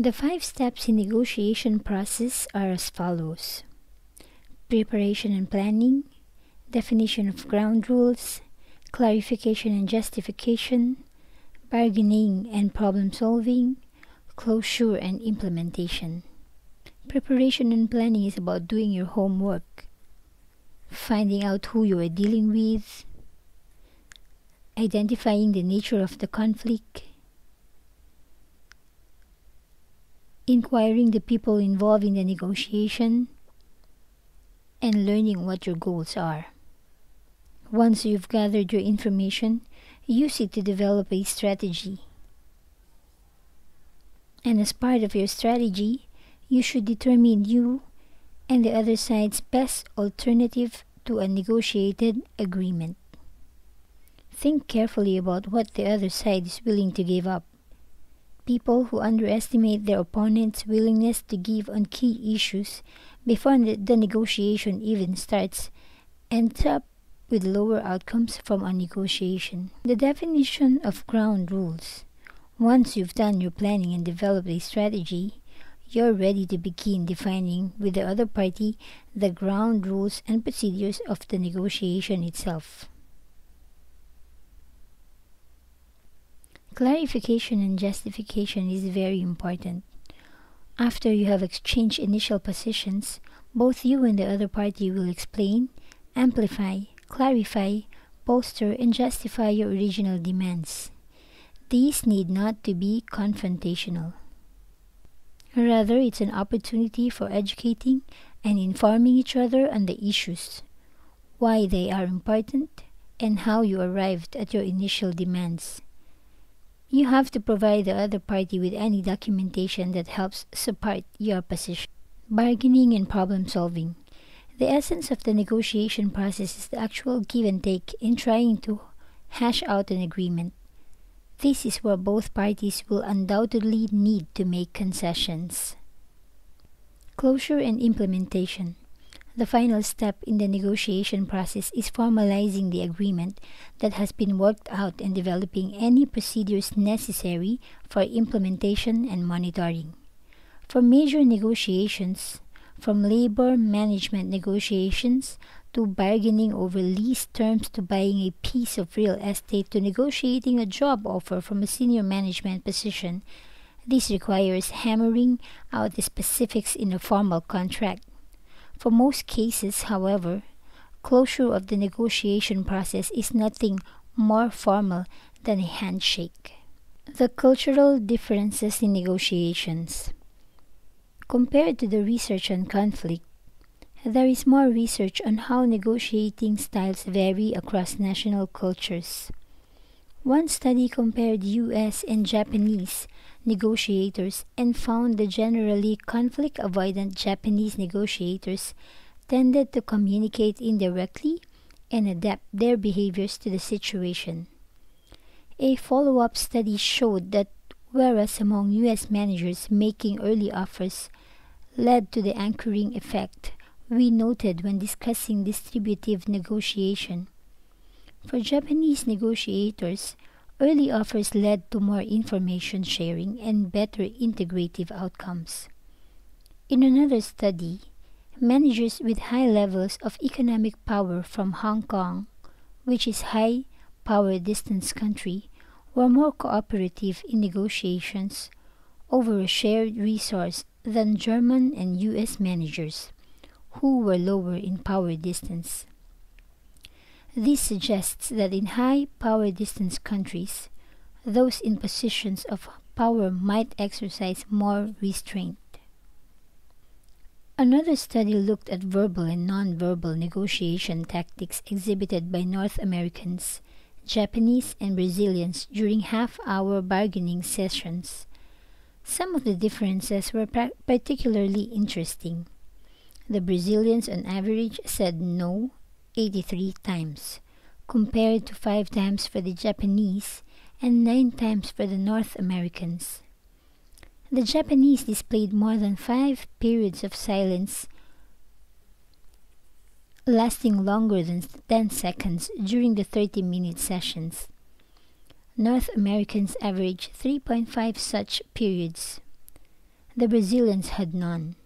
The 5 steps in negotiation process are as follows: preparation and planning, definition of ground rules, clarification and justification, bargaining and problem solving, closure and implementation. Preparation and planning is about doing your homework, finding out who you are dealing with, identifying the nature of the conflict, inquiring the people involved in the negotiation, and learning what your goals are. Once you've gathered your information, use it to develop a strategy. And as part of your strategy, you should determine you and the other side's best alternative to a negotiated agreement. Think carefully about what the other side is willing to give up. People who underestimate their opponent's willingness to give on key issues before the negotiation even starts end up with lower outcomes from a negotiation. The definition of ground rules. Once you've done your planning and developed a strategy, you're ready to begin defining with the other party the ground rules and procedures of the negotiation itself. Clarification and justification is very important. After you have exchanged initial positions, both you and the other party will explain, amplify, clarify, bolster, and justify your original demands. These need not to be confrontational. Rather, it's an opportunity for educating and informing each other on the issues, why they are important, and how you arrived at your initial demands. You have to provide the other party with any documentation that helps support your position. Bargaining and problem solving. The essence of the negotiation process is the actual give and take in trying to hash out an agreement. This is where both parties will undoubtedly need to make concessions. Closure and implementation. The final step in the negotiation process is formalizing the agreement that has been worked out and developing any procedures necessary for implementation and monitoring. For major negotiations, from labor management negotiations to bargaining over lease terms to buying a piece of real estate to negotiating a job offer from a senior management position, this requires hammering out the specifics in a formal contract. For most cases, however, closure of the negotiation process is nothing more formal than a handshake. The cultural differences in negotiations. Compared to the research on conflict, there is more research on how negotiating styles vary across national cultures. One study compared US and Japanese negotiators and found that generally conflict-avoidant Japanese negotiators tended to communicate indirectly and adapt their behaviors to the situation. A follow-up study showed that whereas among US managers making early offers led to the anchoring effect we noted when discussing distributive negotiation, for Japanese negotiators, early offers led to more information sharing and better integrative outcomes. In another study, managers with high levels of economic power from Hong Kong, which is high power distance country, were more cooperative in negotiations over a shared resource than German and US managers, who were lower in power distance. This suggests that in high power distance countries, those in positions of power might exercise more restraint. Another study looked at verbal and non-verbal negotiation tactics exhibited by North Americans, Japanese, and Brazilians during half-hour bargaining sessions. Some of the differences were particularly interesting. The Brazilians on average said no 83 times, compared to 5 times for the Japanese and 9 times for the North Americans. The Japanese displayed more than 5 periods of silence lasting longer than 10 seconds during the 30-minute sessions. North Americans averaged 3.5 such periods. The Brazilians had none.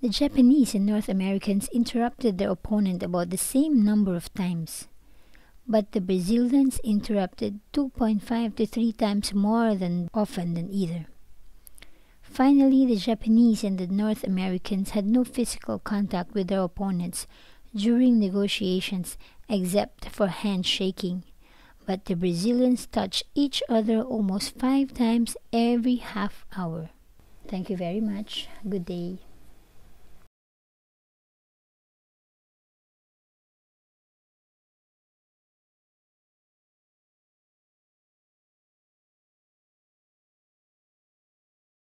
The Japanese and North Americans interrupted their opponent about the same number of times, but the Brazilians interrupted 2.5 to 3 times more than often than either. Finally, the Japanese and the North Americans had no physical contact with their opponents during negotiations except for handshaking, but the Brazilians touched each other almost 5 times every half hour. Thank you very much. Good day.